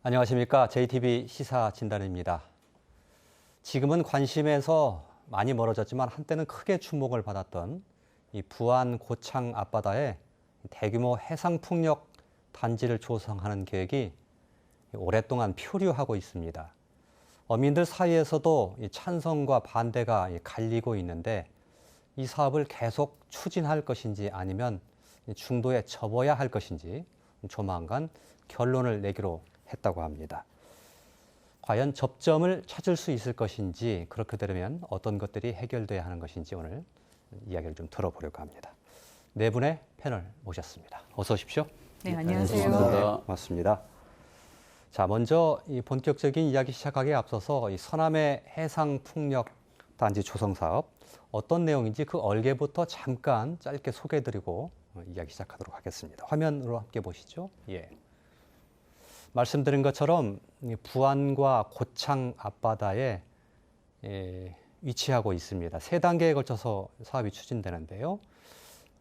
안녕하십니까. JTB 시사진단입니다. 지금은 관심에서 많이 멀어졌지만 한때는 크게 주목을 받았던 이 부안 고창 앞바다에 대규모 해상풍력 단지를 조성하는 계획이 오랫동안 표류하고 있습니다. 어민들 사이에서도 찬성과 반대가 갈리고 있는데 이 사업을 계속 추진할 것인지 아니면 중도에 접어야 할 것인지 조만간 결론을 내기로 했다고 합니다. 과연 접점을 찾을 수 있을 것인지, 그렇게 되려면 어떤 것들이 해결돼야 하는 것인지 오늘 이야기를 좀 들어보려고 합니다. 네 분의 패널 모셨습니다. 어서 오십시오. 네, 안녕하세요. 네, 고맙습니다. 자, 먼저 이 본격적인 이야기 시작하기에 앞서서 이 서남해 해상풍력단지 조성 사업 어떤 내용인지 그 얼개부터 잠깐 짧게 소개해드리고 이야기 시작하도록 하겠습니다. 화면으로 함께 보시죠. 예. 말씀드린 것처럼 부안과 고창 앞바다에 위치하고 있습니다. 세 단계에 걸쳐서 사업이 추진되는데요.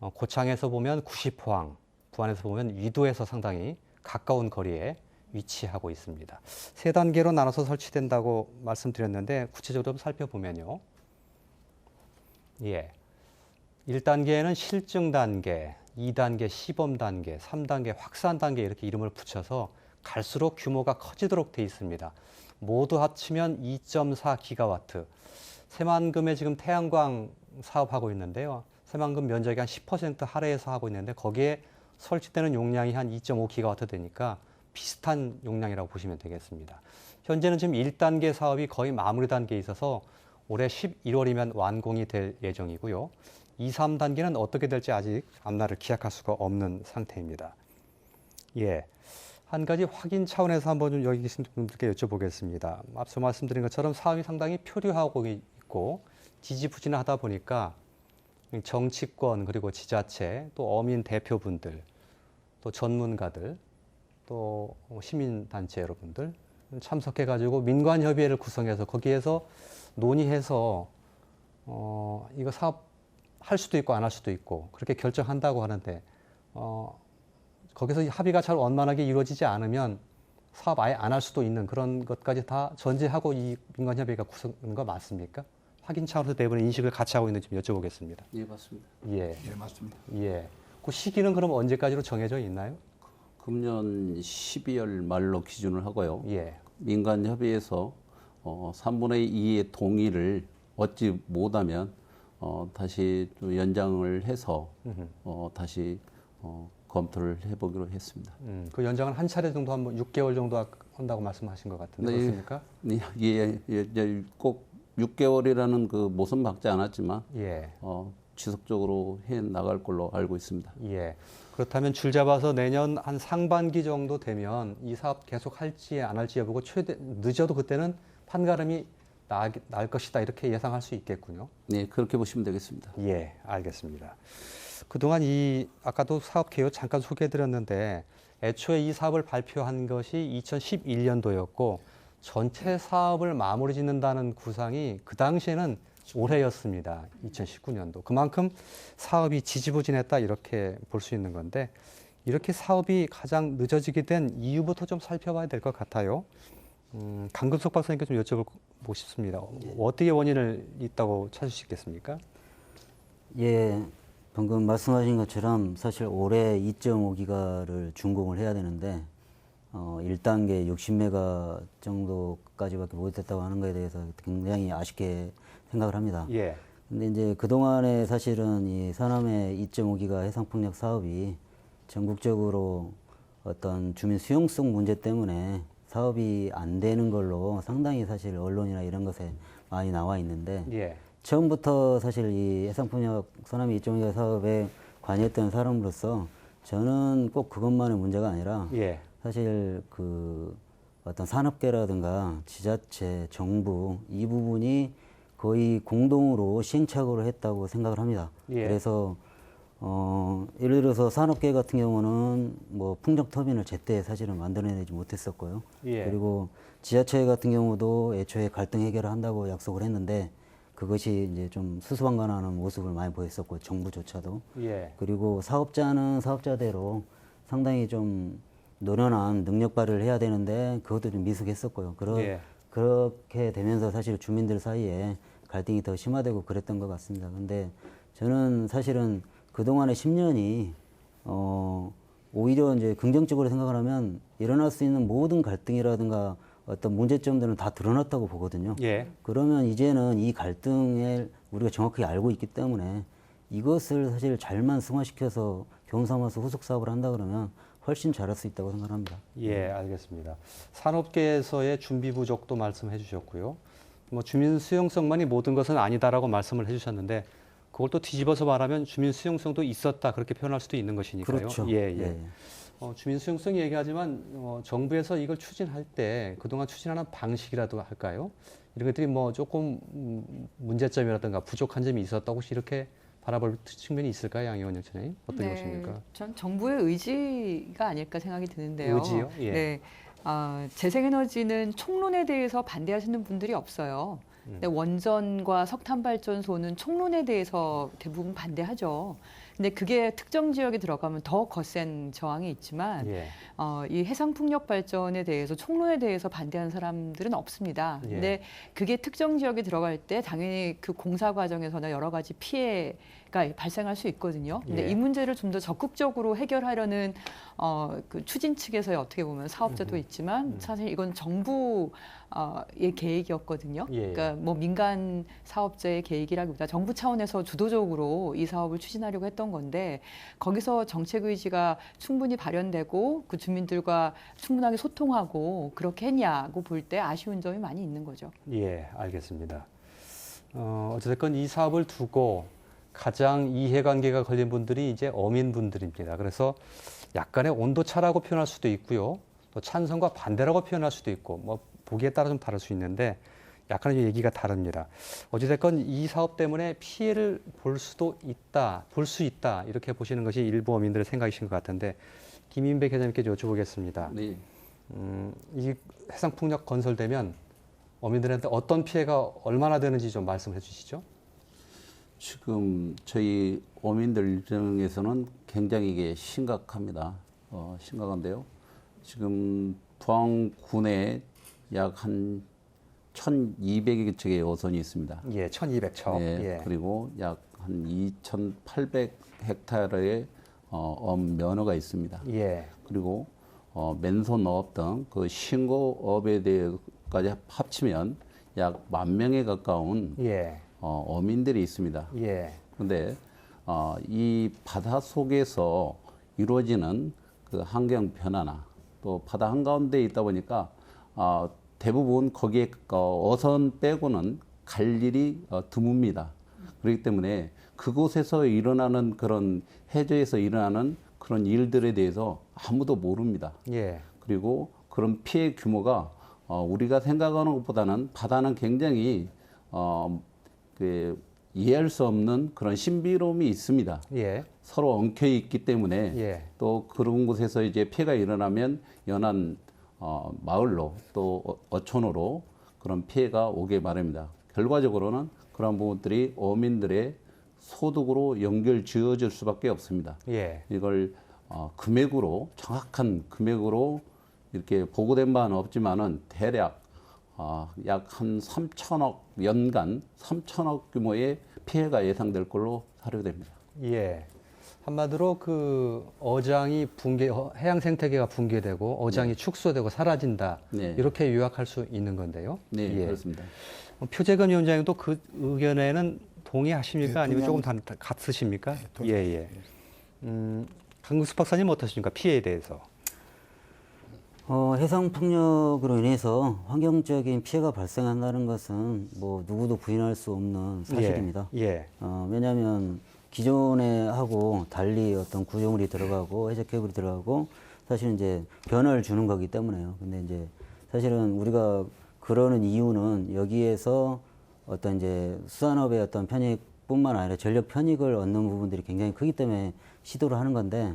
고창에서 보면 90호항, 부안에서 보면 위도에서 상당히 가까운 거리에 위치하고 있습니다. 세 단계로 나눠서 설치된다고 말씀드렸는데 구체적으로 좀 살펴보면요. 예. 1단계에는 실증 단계, 2단계 시범 단계, 3단계 확산 단계 이렇게 이름을 붙여서 갈수록 규모가 커지도록 돼 있습니다. 모두 합치면 2.4기가와트. 새만금에 지금 태양광 사업하고 있는데요. 새만금 면적이 한 10% 할애해서 하고 있는데 거기에 설치되는 용량이 한 2.5기가와트 되니까 비슷한 용량이라고 보시면 되겠습니다. 현재는 지금 1단계 사업이 거의 마무리 단계에 있어서 올해 11월이면 완공이 될 예정이고요. 2, 3단계는 어떻게 될지 아직 앞날을 기약할 수가 없는 상태입니다. 예. 한 가지 확인 차원에서 한번 좀 여기 계신 분들께 여쭤보겠습니다. 앞서 말씀드린 것처럼 사업이 상당히 표류하고 있고 지지부진하다 보니까 정치권 그리고 지자체 또 어민 대표분들 또 전문가들 또 시민단체 여러분들 참석해가지고 민관협의회를 구성해서 거기에서 논의해서 이거 사업 할 수도 있고 안 할 수도 있고 그렇게 결정한다고 하는데 거기서 합의가 잘 원만하게 이루어지지 않으면 사업 아예 안 할 수도 있는 그런 것까지 다 전제하고 이 민관협의회가 구성한 거 맞습니까? 확인 차원에서 네 분의 인식을 같이 하고 있는지 여쭤보겠습니다. 예, 맞습니다. 예, 예, 맞습니다. 예. 그 시기는 그럼 언제까지로 정해져 있나요? 금년 12월 말로 기준을 하고요. 예, 민간협의회에서 3분의 2의 동의를 얻지 못하면 다시 또 연장을 해서 다시 검토를 해보기로 했습니다. 그 연장은 한 차례 정도 한번 6개월 정도 한다고 말씀하신 것 같은데 그렇습니까? 예, 꼭 6개월이라는 그 못은 박지 않았지만 예, 지속적으로 해 나갈 걸로 알고 있습니다. 예. 그렇다면 줄 잡아서 내년 한 상반기 정도 되면 이 사업 계속 할지 안 할지 여부고 늦어도 그때는 판가름이 날 것이다 이렇게 예상할 수 있겠군요. 네, 그렇게 보시면 되겠습니다. 예, 알겠습니다. 그동안 아까도 사업 개요 잠깐 소개해드렸는데 애초에 이 사업을 발표한 것이 2011년도였고 전체 사업을 마무리 짓는다는 구상이 그 당시에는 올해였습니다. 2019년도. 그만큼 사업이 지지부진했다 이렇게 볼 수 있는 건데 이렇게 사업이 가장 늦어지게 된 이유부터 좀 살펴봐야 될 것 같아요. 강금석 박사님께 좀 여쭤보고 싶습니다. 어떻게 원인을 있다고 찾을 수 있겠습니까? 예, 방금 말씀하신 것처럼 사실 올해 2.5기가를 준공을 해야 되는데 1단계 60메가 정도까지밖에 못했다고 하는 것에 대해서 굉장히 아쉽게 생각을 합니다. 예. 근데 이제 그동안에 사실은 이 서남해 2.5기가 해상풍력 사업이 전국적으로 어떤 주민 수용성 문제 때문에 사업이 안 되는 걸로 상당히 사실 언론이나 이런 것에 많이 나와 있는데 예. 처음부터 사실 이 해상풍력 서남해 2.5기가 사업에 관여했던 사람으로서 저는 꼭 그것만의 문제가 아니라 예. 사실 그 어떤 산업계라든가 지자체, 정부 이 부분이 거의 공동으로 시행착오를 했다고 생각을 합니다. 예. 그래서 예를 들어서 산업계 같은 경우는 뭐 풍력 터빈을 제때 사실은 만들어내지 못했었고요. 예. 그리고 지자체 같은 경우도 애초에 갈등 해결을 한다고 약속을 했는데 그것이 이제 좀 수수방관하는 모습을 많이 보였었고 정부조차도. 예. 그리고 사업자는 사업자대로 상당히 좀 노련한 능력 발휘를 해야 되는데 그것도 좀 미숙했었고요. 예. 그렇게 되면서 사실 주민들 사이에 갈등이 더 심화되고 그랬던 것 같습니다. 근데 저는 사실은 그동안의 10년이 오히려 이제 긍정적으로 생각을 하면 일어날 수 있는 모든 갈등이라든가 어떤 문제점들은 다 드러났다고 보거든요. 예. 그러면 이제는 이 갈등을 우리가 정확하게 알고 있기 때문에 이것을 사실 잘만 승화시켜서 교훈 삼아서 후속 사업을 한다 그러면 훨씬 잘할 수 있다고 생각합니다. 예, 알겠습니다. 산업계에서의 준비 부족도 말씀해 주셨고요. 뭐 주민 수용성만이 모든 것은 아니다라고 말씀을 해 주셨는데 그걸 또 뒤집어서 말하면 주민 수용성도 있었다 그렇게 표현할 수도 있는 것이니까요. 그렇죠. 예, 예. 예. 주민 수용성 얘기하지만 정부에서 이걸 추진할 때 그동안 추진하는 방식이라도 할까요? 이런 것들이 뭐 조금 문제점이라든가 부족한 점이 있었다고 혹시 이렇게 바라볼 측면이 있을까요, 양희원 영천님? 어떤 것입니까? 전 정부의 의지가 아닐까 생각이 드는데요. 의지요? 예. 네. 재생에너지는 총론에 대해서 반대하시는 분들이 없어요. 근데 원전과 석탄발전소는 총론에 대해서 대부분 반대하죠. 근데 그게 특정 지역에 들어가면 더 거센 저항이 있지만 예. 이 해상풍력 발전에 대해서 총론에 대해서 반대하는 사람들은 없습니다. 예. 근데 그게 특정 지역에 들어갈 때 당연히 그 공사 과정에서는 여러 가지 피해가 발생할 수 있거든요. 근데 예. 이 문제를 좀 더 적극적으로 해결하려는 그 추진 측에서의 어떻게 보면 사업자도 있지만 사실 이건 정부의 계획이었거든요. 예. 그러니까 뭐 민간 사업자의 계획이라기보다 정부 차원에서 주도적으로 이 사업을 추진하려고 했던 건데 거기서 정책 의지가 충분히 발현되고 그 주민들과 충분하게 소통하고 그렇게 했냐고 볼 때 아쉬운 점이 많이 있는 거죠. 예, 알겠습니다. 어쨌든 이 사업을 두고 가장 이해관계가 걸린 분들이 이제 어민분들입니다. 그래서 약간의 온도차라고 표현할 수도 있고요. 또 찬성과 반대라고 표현할 수도 있고, 뭐 보기에 따라 좀 다를 수 있는데 약간의 얘기가 다릅니다. 어찌됐건 이 사업 때문에 피해를 볼 수 있다 이렇게 보시는 것이 일부 어민들의 생각이신 것 같은데 김인백 회장님께 여쭤보겠습니다. 네. 이 해상풍력 건설되면 어민들한테 어떤 피해가 얼마나 되는지 좀 말씀해 주시죠. 지금 저희 어민들 입장에서는 굉장히 이게 심각합니다. 심각한데요. 지금 포항군에 약 한 1,200여 척의 어선이 있습니다. 예, 1,200척. 네, 예. 그리고 약 한 2,800헥타르의 면허가 있습니다. 예. 그리고 맨손업 등 그 신고업에 대해까지 합치면 약 10,000명에 가까운 예. 어민들이 있습니다. 예. 그런데 이 바다 속에서 이루어지는 그 환경 변화나 또 바다 한가운데 있다 보니까 대부분 거기에 어선 빼고는 갈 일이 드뭅니다. 그렇기 때문에 그곳에서 일어나는 그런 해저에서 일어나는 그런 일들에 대해서 아무도 모릅니다. 예. 그리고 그런 피해 규모가 우리가 생각하는 것보다는 바다는 굉장히 그 이해할 수 없는 그런 신비로움이 있습니다. 예. 서로 엉켜 있기 때문에 예. 또 그런 곳에서 이제 피해가 일어나면 연안 마을로 또 어촌으로 그런 피해가 오게 마련입니다. 결과적으로는 그런 부분들이 어민들의 소득으로 연결 지어질 수밖에 없습니다. 예. 이걸 금액으로 정확한 금액으로 이렇게 보고된 바는 없지만은 대략 약 한 3천억 연간 3천억 규모의 피해가 예상될 걸로 사료됩니다. 예. 한마디로 그 어장이 해양 생태계가 붕괴되고 어장이 축소되고 사라진다. 네. 이렇게 요약할 수 있는 건데요. 네, 예. 그렇습니다. 표재근 위원장님도 그 의견에는 동의하십니까? 네, 아니면 조금 동의합니다. 같으십니까? 네, 예, 예. 강국수 박사님 어떠십니까? 피해에 대해서. 해상풍력으로 인해서 환경적인 피해가 발생한다는 것은 뭐 누구도 부인할 수 없는 사실입니다. 예. 왜냐하면 기존에 하고 달리 어떤 구조물이 들어가고 해적 케이블이 들어가고 사실 이제 변화를 주는 거기 때문에요. 근데 이제 사실은 우리가 그러는 이유는 여기에서 어떤 이제 수산업의 어떤 편익뿐만 아니라 전력 편익을 얻는 부분들이 굉장히 크기 때문에 시도를 하는 건데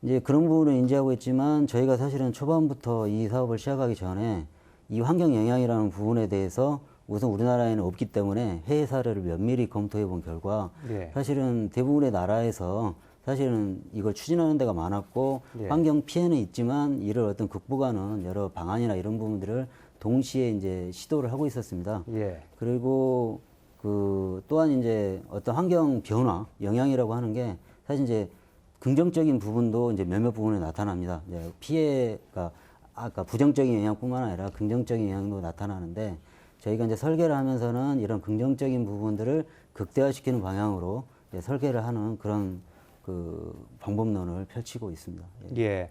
이제 그런 부분을 인지하고 있지만 저희가 사실은 초반부터 이 사업을 시작하기 전에 이 환경 영향이라는 부분에 대해서 우선 우리나라에는 없기 때문에 해외 사례를 면밀히 검토해 본 결과 예. 사실은 대부분의 나라에서 사실은 이걸 추진하는 데가 많았고 예. 환경 피해는 있지만 이를 어떤 극복하는 여러 방안이나 이런 부분들을 동시에 이제 시도를 하고 있었습니다. 예. 그리고 그 또한 이제 어떤 환경 변화 영향이라고 하는 게 사실 이제 긍정적인 부분도 이제 몇몇 부분에 나타납니다. 이제 피해가 아까 부정적인 영향뿐만 아니라 긍정적인 영향도 나타나는데 저희가 이제 설계를 하면서는 이런 긍정적인 부분들을 극대화시키는 방향으로 이제 설계를 하는 그런 그 방법론을 펼치고 있습니다. 예. 예.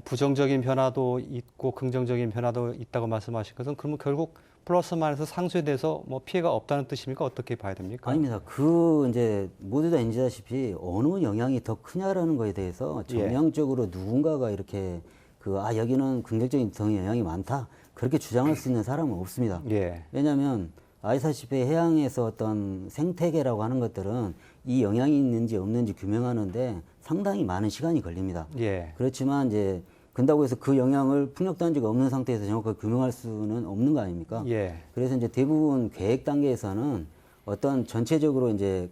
부정적인 변화도 있고 긍정적인 변화도 있다고 말씀하신 것은 그러면 결국 플러스 마이너스 상수에 대해서 뭐 피해가 없다는 뜻입니까? 어떻게 봐야 됩니까? 아닙니다. 그 이제 모두 다 인지다시피 어느 영향이 더 크냐라는 거에 대해서 정량적으로 누군가가 이렇게 여기는 긍정적인 영향이 많다 그렇게 주장할 수 있는 사람은 없습니다. 예. 왜냐하면 아시다시피 해양에서 어떤 생태계라고 하는 것들은 이 영향이 있는지 없는지 규명하는데 상당히 많은 시간이 걸립니다. 예. 그렇지만 이제 근다고 해서 그 영향을 풍력단지가 없는 상태에서 정확하게 규명할 수는 없는 거 아닙니까? 예. 그래서 이제 대부분 계획 단계에서는 어떤 전체적으로 이제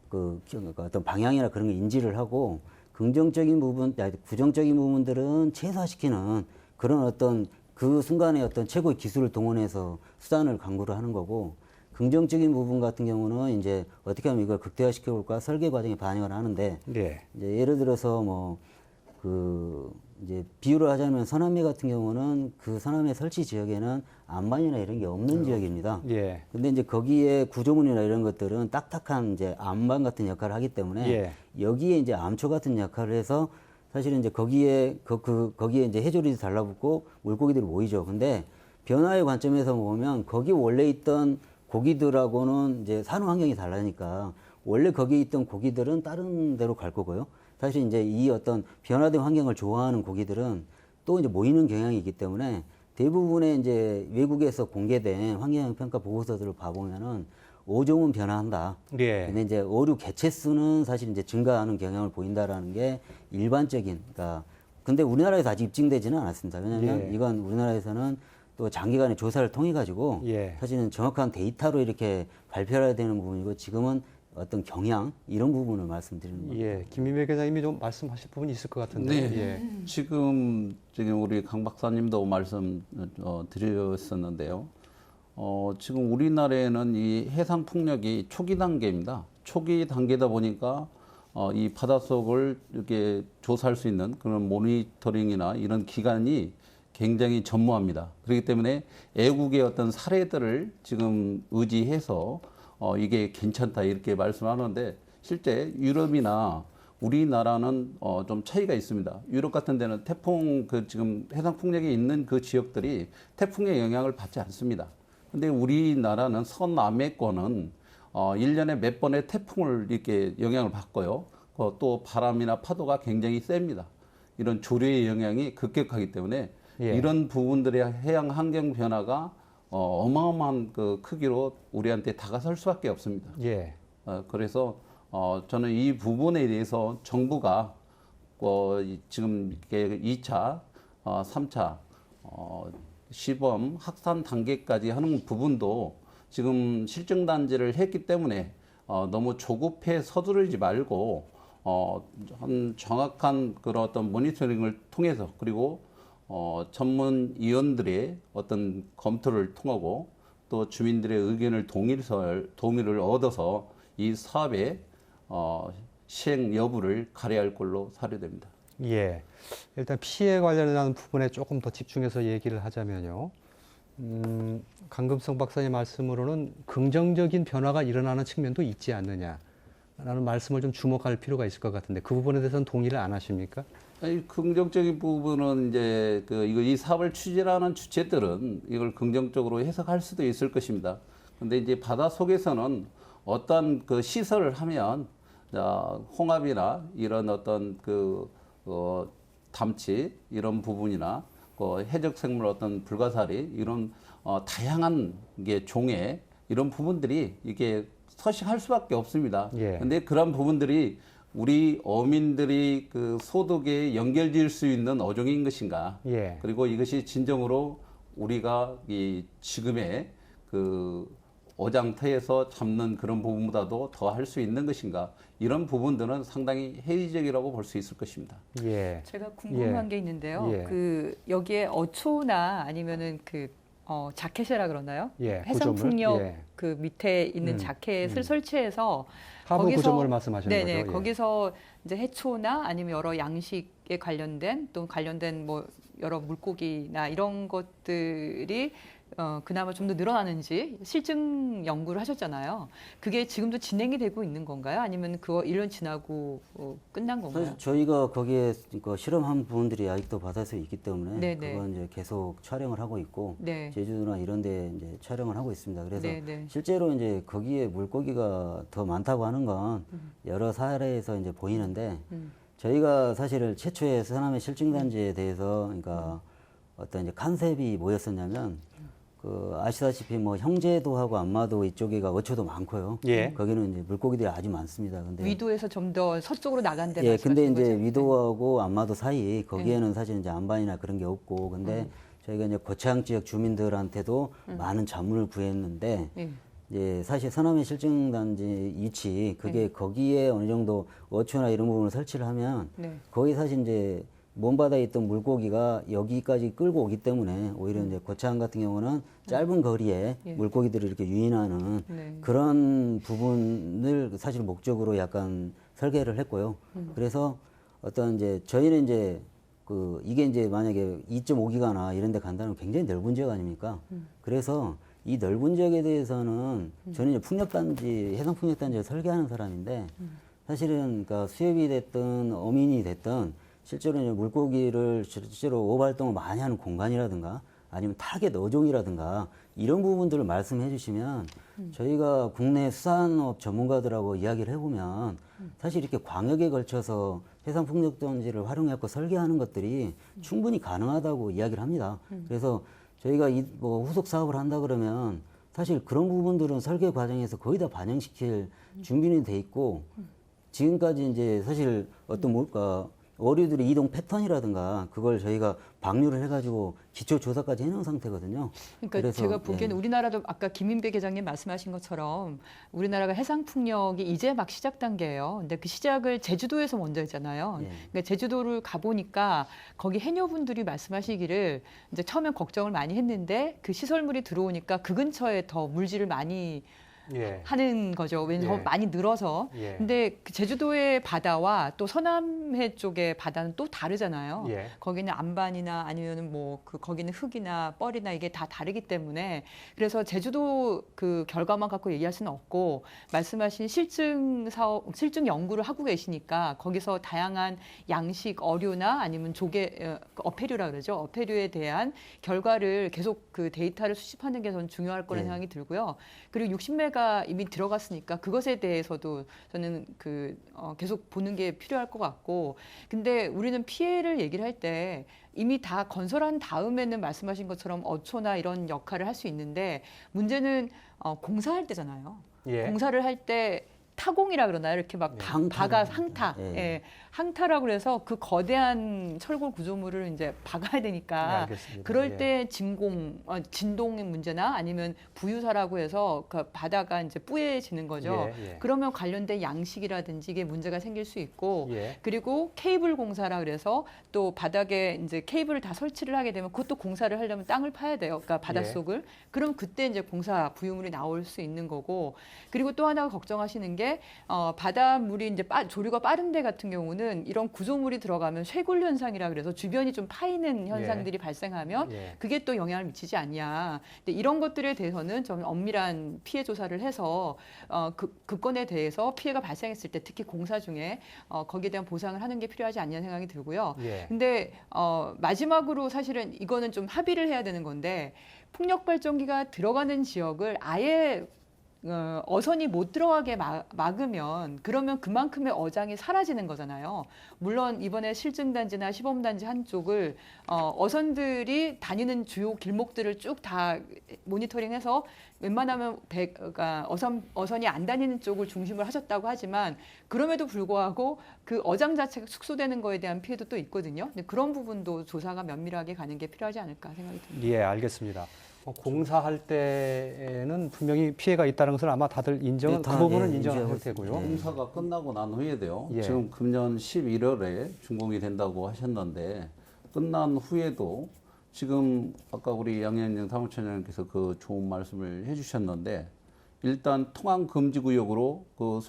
어떤 방향이나 그런 걸 인지를 하고 긍정적인 부분, 부정적인 부분들은 최소화시키는 그런 어떤 그 순간에 어떤 최고의 기술을 동원해서 수단을 강구를 하는 거고 긍정적인 부분 같은 경우는 이제 어떻게 하면 이걸 극대화시켜 볼까 설계 과정에 반영을 하는데 예. 이제 예를 들어서 이제 비유를 하자면 서남미 같은 경우는 그 서남의 설치 지역에는 안반이나 이런 게 없는 지역입니다. 예. 근데 이제 거기에 구조물이나 이런 것들은 딱딱한 이제 안반 같은 역할을 하기 때문에 예. 여기에 이제 암초 같은 역할을 해서 사실은 이제 거기에 거기에 이제 해조류도 달라붙고 물고기들이 모이죠. 근데 변화의 관점에서 보면 거기 원래 있던 고기들하고는 이제 사는 환경이 다르니까 원래 거기에 있던 고기들은 다른 데로 갈 거고요. 사실 이제 이 어떤 변화된 환경을 좋아하는 고기들은 또 이제 모이는 경향이 있기 때문에 대부분의 이제 외국에서 공개된 환경영향 평가 보고서들을 봐보면은 어종은 변화한다. 예. 근데 이제 어류 개체 수는 사실 이제 증가하는 경향을 보인다라는 게 일반적인, 그러니까 근데 우리나라에서 아직 입증되지는 않았습니다. 왜냐하면 예. 이건 우리나라에서는 또 장기간의 조사를 통해 가지고 예. 사실은 정확한 데이터로 이렇게 발표해야 되는 부분이고 지금은 어떤 경향 이런 부분을 말씀드리는 겁니다. 예. 김민배 교장님이 좀 말씀하실 부분이 있을 것 같은데. 네. 예. 지금 우리 강 박사님도 말씀 드렸었는데요. 지금 우리나라에는 이 해상 풍력이 초기 단계입니다. 초기 단계다 보니까 이 바닷속을 이렇게 조사할 수 있는 그런 모니터링이나 이런 기관이 굉장히 전무합니다. 그렇기 때문에 애국의 어떤 사례들을 지금 의지해서 이게 괜찮다 이렇게 말씀하는데 실제 유럽이나 우리나라는 좀 차이가 있습니다. 유럽 같은 데는 태풍 지금 해상 풍력이 있는 그 지역들이 태풍의 영향을 받지 않습니다. 근데 우리나라는 서남해권은 1년에 몇 번의 태풍을 이렇게 영향을 받고요. 또 바람이나 파도가 굉장히 셉니다. 이런 조류의 영향이 급격하기 때문에 예. 이런 부분들의 해양 환경 변화가 어마어마한 그 크기로 우리한테 다가설 수밖에 없습니다. 예. 그래서 저는 이 부분에 대해서 정부가 지금 이렇게 2차, 3차 시범 확산 단계까지 하는 부분도 지금 실증 단지를 했기 때문에 너무 조급해 서두르지 말고 한 정확한 그런 어떤 모니터링을 통해서 그리고 전문위원들의 어떤 검토를 통하고 또 주민들의 의견을 동의를 얻어서 이 사업의 시행 여부를 가려할 걸로 사료됩니다. 예. 일단 피해 관련한 부분에 조금 더 집중해서 얘기를 하자면요. 강금성 박사님 말씀으로는 긍정적인 변화가 일어나는 측면도 있지 않느냐라는 말씀을 좀 주목할 필요가 있을 것 같은데 그 부분에 대해서는 동의를 안 하십니까? 아니, 긍정적인 부분은 이제 이 사업을 추진하는 주체들은 이걸 긍정적으로 해석할 수도 있을 것입니다. 근데 이제 바다 속에서는 어떤 그 시설을 하면 홍합이나 이런 어떤 담치 이런 부분이나 해적 생물 어떤 불가사리 이런 다양한 게 종의 이런 부분들이 이게 서식할 수밖에 없습니다. 예. 근데 그런 부분들이 우리 어민들이 그 소득에 연결될 수 있는 어종인 것인가? 예. 그리고 이것이 진정으로 우리가 이 지금의 그 오장터에서 잡는 그런 부분보다도 더 할 수 있는 것인가 이런 부분들은 상당히 회의적이라고 볼 수 있을 것입니다. 예. 제가 궁금한 예. 게 있는데요. 예. 그 여기에 어초나 아니면은 자켓이라 그러나요? 예, 해상풍력 구조물. 예. 그 밑에 있는 자켓을 설치해서 하부 거기서- 구조물 말씀하시는 네네, 거죠? 예. 거기서 이제 해초나 아니면 여러 양식에 관련된 또 관련된 뭐 여러 물고기나 이런 것들이 그나마 좀 더 늘어나는지 실증 연구를 하셨잖아요. 그게 지금도 진행이 되고 있는 건가요? 아니면 그거 1년 지나고 끝난 건가요? 사실 저희가 거기에 그 실험한 부분들이 아직도 바다에 있기 때문에 네네. 그건 이제 계속 촬영을 하고 있고 네. 제주도나 이런 데 이제 촬영을 하고 있습니다. 그래서 네네. 실제로 이제 거기에 물고기가 더 많다고 하는 건 여러 사례에서 이제 보이는데 저희가 사실 최초에 서남의 실증단지에 대해서 그러니까 어떤 이제 컨셉이 뭐였었냐면 그 아시다시피 뭐 형제도하고 안마도 이쪽에가 어초도 많고요. 예. 거기는 이제 물고기들이 아주 많습니다. 근데 위도에서 좀 더 서쪽으로 나간 데 예, 근데 말씀하시는 이제 거죠? 위도하고 안마도 사이 거기에는 사실 이제 안반이나 그런 게 없고 근데 저희가 이제 고창 지역 주민들한테도 많은 자문을 구했는데 네. 이제 사실 서남의 실증단지 위치 그게 거기에 어느 정도 어초나 이런 부분을 설치를 하면 네. 거기 사실 이제 먼바다에 있던 물고기가 여기까지 끌고 오기 때문에 오히려 이제 고창 같은 경우는 짧은 거리에 예. 물고기들을 이렇게 유인하는 네. 그런 부분을 사실 목적으로 약간 설계를 했고요. 그래서 어떤 이제 저희는 이제 그 이게 이제 만약에 2.5기가나 이런 데 간다면 굉장히 넓은 지역 아닙니까? 그래서 이 넓은 지역에 대해서는 저는 이제 풍력단지, 해상풍력단지를 설계하는 사람인데 사실은 그러니까 수협이 됐든 어민이 됐든 실제로 이제 물고기를 실제로 어업활동을 많이 하는 공간이라든가 아니면 타겟 어종이라든가 이런 부분들을 말씀해 주시면 저희가 국내 수산업 전문가들하고 이야기를 해보면 사실 이렇게 광역에 걸쳐서 해상풍력단지를 활용해서 설계하는 것들이 충분히 가능하다고 이야기를 합니다. 그래서 저희가 뭐 후속 사업을 한다 그러면 사실 그런 부분들은 설계 과정에서 거의 다 반영시킬 준비는 돼 있고 지금까지 이제 사실 어떤 뭘까 어류들의 이동 패턴이라든가 그걸 저희가 방류를 해가지고 기초 조사까지 해놓은 상태거든요. 그러니까 그래서, 제가 보기에는 예. 우리나라도 아까 김인배 계장님 말씀하신 것처럼 우리나라가 해상풍력이 이제 막 시작 단계예요. 근데 그 시작을 제주도에서 먼저 했잖아요. 예. 그러니까 제주도를 가보니까 거기 해녀분들이 말씀하시기를 이제 처음엔 걱정을 많이 했는데 그 시설물이 들어오니까 그 근처에 더 물질을 많이 예. 하는 거죠. 왜냐면 예. 더 많이 늘어서. 예. 근데 그 제주도의 바다와 또 서남해 쪽의 바다는 또 다르잖아요. 예. 거기는 안반이나 아니면은 뭐 거기는 흙이나 뻘이나 이게 다 다르기 때문에 그래서 제주도 그 결과만 갖고 얘기할 수는 없고 말씀하신 실증 연구를 하고 계시니까 거기서 다양한 양식 어류나 아니면 어패류라 그러죠. 어패류에 대한 결과를 계속 그 데이터를 수집하는 게 저는 중요할 거라는 예. 생각이 들고요. 그리고 60메가 이미 들어갔으니까 그것에 대해서도 저는 계속 보는 게 필요할 것 같고 근데 우리는 피해를 얘기를 할 때 이미 다 건설한 다음에는 말씀하신 것처럼 어초나 이런 역할을 할 수 있는데 문제는 공사할 때잖아요. 예. 공사를 할 때 타공이라 그러나요? 이렇게 막 박아 항타, 예. 예, 항타라고 그래서 그 거대한 철골 구조물을 이제 박아야 되니까 네, 알겠습니다. 그럴 예. 때 진동의 문제나 아니면 부유사라고 해서 그 바다가 이제 뿌얘지는 거죠. 예, 예. 그러면 관련된 양식이라든지 이게 문제가 생길 수 있고 예. 그리고 케이블 공사라 그래서 또 바닥에 이제 케이블을 다 설치를 하게 되면 그것도 공사를 하려면 땅을 파야 돼요. 그러니까 바닷속을. 그럼 그때 이제 공사 부유물이 나올 수 있는 거고 그리고 또 하나가 걱정하시는 게 바닷물이 이제 조류가 빠른 데 같은 경우는 이런 구조물이 들어가면 쇄골 현상이라 그래서 주변이 좀 파이는 현상들이 발생하면 예. 그게 또 영향을 미치지 않냐. 근데 이런 것들에 대해서는 좀 엄밀한 피해 조사를 해서 그 건에 대해서 피해가 발생했을 때 특히 공사 중에 거기에 대한 보상을 하는 게 필요하지 않냐는 생각이 들고요. 예. 근데 마지막으로 사실은 이거는 좀 합의를 해야 되는 건데 풍력 발전기가 들어가는 지역을 아예 어선이 못 들어가게 막으면 그러면 그만큼의 어장이 사라지는 거잖아요. 물론 이번에 실증단지나 시범단지 한쪽을 어선들이 다니는 주요 길목들을 쭉 다 모니터링해서 웬만하면 그러니까 어선이 안 다니는 쪽을 중심을 하셨다고 하지만 그럼에도 불구하고 그 어장 자체가 축소되는 거에 대한 피해도 또 있거든요. 근데 그런 부분도 조사가 면밀하게 가는 게 필요하지 않을까 생각이 듭니다. 예, 알겠습니다. 공사할 때에는 분명히 피해가 있다는 것을 아마 다들 인정은 네, 그 다, 부분은 예, 인정할 인정하고 테고요. 공사가 끝나고 난 후에도요. 예. 지금 금년 11월에 준공이 된다고 하셨는데 끝난 후에도 지금 아까 우리 양현영 사무처장님께서 그 좋은 말씀을 해주셨는데 일단 통항 금지 구역으로 그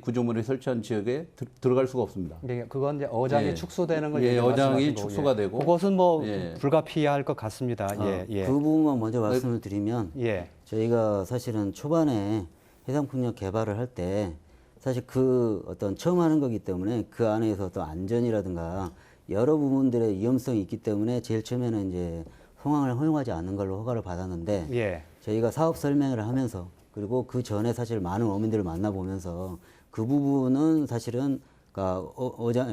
구조물이 설치한 지역에 들어갈 수가 없습니다. 그건 이제 어장이 예. 축소되는 걸 예, 얘기 어장이 말씀하신 거고, 축소가 예. 되고. 그것은 뭐 예. 불가피할 것 같습니다. 예, 예. 그 부분만 먼저 말씀을 드리면 예. 저희가 사실은 초반에 해상풍력 개발을 할 때 사실 그 어떤 처음 하는 거기 때문에 그 안에서 어떤 안전이라든가 여러 부분들의 위험성이 있기 때문에 제일 처음에는 이제 통항을 허용하지 않는 걸로 허가를 받았는데 예. 저희가 사업 설명을 하면서 그리고 그 전에 사실 많은 어민들을 만나보면서 그 부분은 사실은 그러니까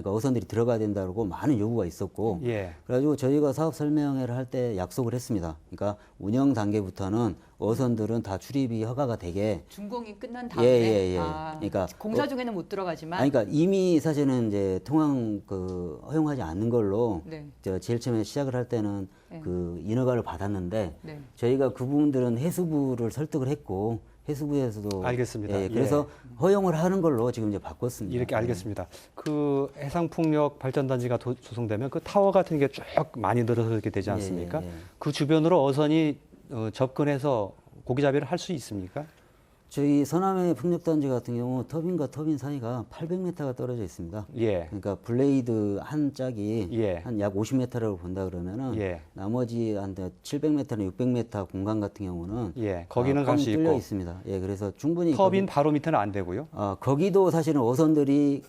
어선들이 들어가야 된다고 많은 요구가 있었고 예. 그래가지고 저희가 사업 설명회를 할 때 약속을 했습니다. 그러니까 운영 단계부터는 어선들은 다 출입이 허가가 되게 준공이 끝난 다음에 예. 아, 그러니까 공사 중에는 못 들어가지만 아니, 그러니까 이미 사실은 이제 통항 허용하지 않는 걸로 네. 제일 처음에 시작을 할 때는 네. 그 인허가를 받았는데 네. 저희가 그 부분들은 해수부를 설득을 했고 해수부에서도 알겠습니다. 예, 그래서 허용을 하는 걸로 지금 이제 바꿨습니다. 이렇게 알겠습니다. 그 해상풍력 발전단지가 조성되면 그 타워 같은 게 쭉 많이 늘어서게 되지 않습니까? 예. 그 주변으로 어선이 접근해서 고기잡이를 할 수 있습니까? 저희 서남해 풍력단지 같은 경우 터빈과 터빈 사이가 800m가 떨어져 있습니다. 예. 그러니까 블레이드 한 짝이 예. 한 약 50m라고 본다 그러면은 예. 나머지 한 700m나 600m 공간 같은 경우는 예. 거기는 갈 수 뚫려 있고 있습니다. 예, 그래서 충분히 터빈 바로 밑에는 안 되고요. 거기도 사실은 어선들이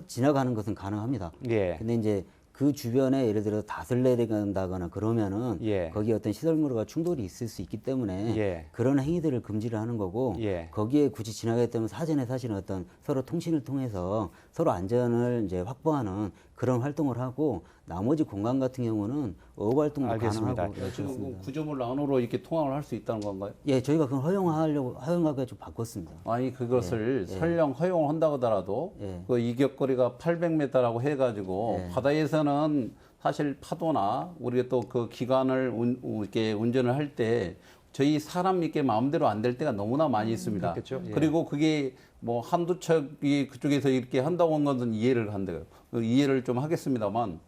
지나가는 것은 가능합니다. 예. 근데 이제 그 주변에 예를 들어 닷을 내려간다거나 그러면은 예. 거기에 어떤 시설물과 충돌이 있을 수 있기 때문에 예. 그런 행위들을 금지를 하는 거고 예. 거기에 굳이 지나가기 때문에 사전에 사실은 어떤 서로 통신을 통해서 서로 안전을 이제 확보하는 그런 활동을 하고 나머지 공간 같은 경우는 어업 활동도 알겠습니다. 가능하고 예, 지금 그렇습니다. 그 구조물 안으로 이렇게 통항을 할 수 있다는 건가요? 예, 저희가 그건 허용하게 좀 바꿨습니다. 아니 그것을 설령 허용한다고 하더라도 예. 그 이격거리가 800m라고 해가지고 예. 바다에서는 사실 파도나 우리가 또 그 기관을 이렇게 운전을 할 때 저희 사람 이렇게 마음대로 안 될 때가 너무나 많이 있습니다. 그렇겠죠. 예. 그리고 그게 뭐 한두 척이 그쪽에서 이렇게 한다고 한 것은 이해를 한대요. 이해를 좀 하겠습니다만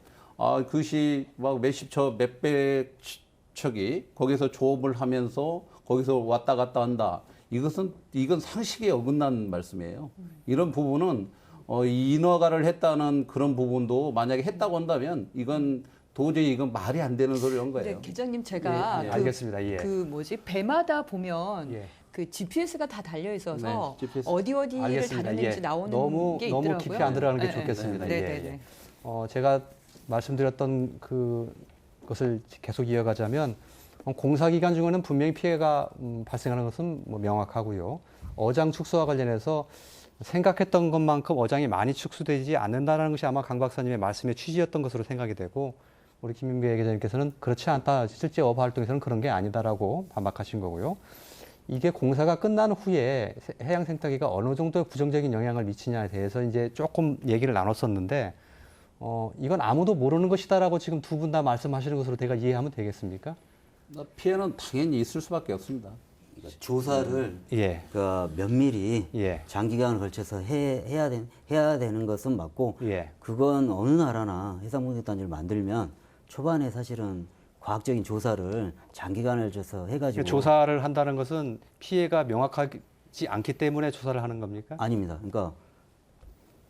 그것이 막 몇십 척, 몇백 척이 거기서 조업을 하면서 거기서 왔다 갔다 한다. 이건 상식에 어긋난 말씀이에요. 이런 부분은 인허가를 했다는 그런 부분도 만약에 했다고 한다면 이건 도저히 이건 말이 안 되는 소리인 네, 거예요. 계장님 제가 예, 알겠습니다. 예. 배마다 보면 예. 그 GPS가 다 달려 있어서 네, GPS. 어디를 알겠습니다. 다녔는지 예. 나오는 너무 게 있더라고요. 깊이 안 들어가는 게 네, 좋겠습니다. 네, 예, 네, 예. 네. 제가 말씀드렸던 그것을 계속 이어가자면 공사 기간 중에는 분명히 피해가 발생하는 것은 뭐 명확하고요. 어장 축소와 관련해서 생각했던 것만큼 어장이 많이 축소되지 않는다는 것이 아마 강 박사님의 말씀의 취지였던 것으로 생각이 되고 우리 김민배 기자님께서는 그렇지 않다. 실제 어업 활동에서는 그런 게 아니다라고 반박하신 거고요. 이게 공사가 끝난 후에 해양 생태계가 어느 정도 부정적인 영향을 미치냐에 대해서 이제 조금 얘기를 나눴었는데 이건 아무도 모르는 것이다라고 지금 두 분 다 말씀하시는 것으로 제가 이해하면 되겠습니까? 피해는 당연히 있을 수밖에 없습니다. 조사를 예. 면밀히 예. 장기간을 걸쳐서 해야 되는 것은 맞고 예. 그건 어느 나라나 해상풍력단지를 만들면 초반에 사실은 과학적인 조사를 장기간을 줘서 해가지고 조사를 한다는 것은 피해가 명확하지 않기 때문에 조사를 하는 겁니까? 아닙니다. 그러니까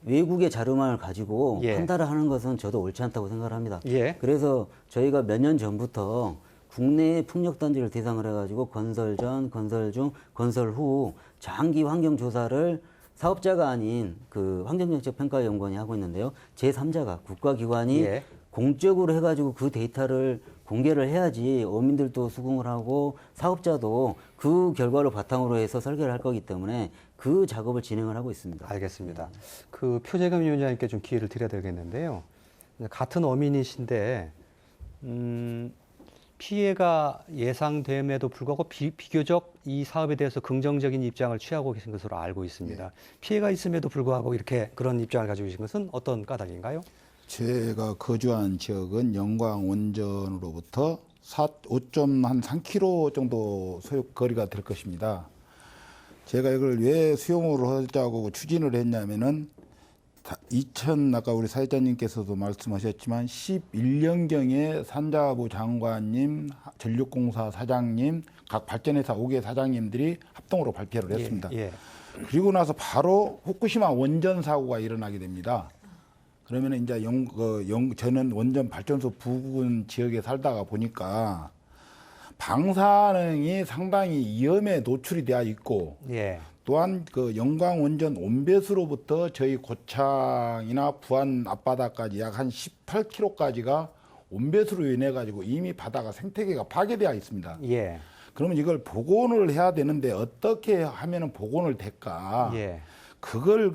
외국의 자료만을 가지고 예. 판단을 하는 것은 저도 옳지 않다고 생각을 합니다. 예. 그래서 저희가 몇 년 전부터 국내의 풍력단지를 대상을 해가지고 건설 전, 건설 중, 건설 후 장기 환경 조사를 사업자가 아닌 그 환경정책평가연구원이 하고 있는데요. 제3자가 국가기관이 예. 공적으로 해가지고 그 데이터를 공개를 해야지 어민들도 수긍을 하고 사업자도 그 결과를 바탕으로 해서 설계를 할 거기 때문에 그 작업을 진행을 하고 있습니다. 알겠습니다. 그 표재금 위원장님께 좀 기회를 드려야 되겠는데요. 같은 어민이신데 피해가 예상됨에도 불구하고 비교적 이 사업에 대해서 긍정적인 입장을 취하고 계신 것으로 알고 있습니다. 피해가 있음에도 불구하고 이렇게 그런 입장을 가지고 계신 것은 어떤 까닭인가요? 제가 거주한 지역은 영광 원전으로부터 5.3km 정도 소요 거리가 될 것입니다. 제가 이걸 왜 수용을 하자고 추진을 했냐면은 아까 우리 사회자님께서도 말씀하셨지만 11년경에 산자부 장관님, 전력공사 사장님, 각 발전회사 5개 사장님들이 합동으로 발표를 했습니다. 예. 그리고 나서 바로 후쿠시마 원전 사고가 일어나게 됩니다. 그러면 이제 저는 원전 발전소 부근 지역에 살다가 보니까 방사능이 상당히 위험에 노출이 되어 있고 예. 또한 그 영광 원전 온배수로부터 저희 고창이나 부안 앞바다까지 약 한 18km까지가 온배수로 인해 가지고 이미 바다가 생태계가 파괴되어 있습니다. 예. 그러면 이걸 복원을 해야 되는데 어떻게 하면은 복원을 될까? 예. 그걸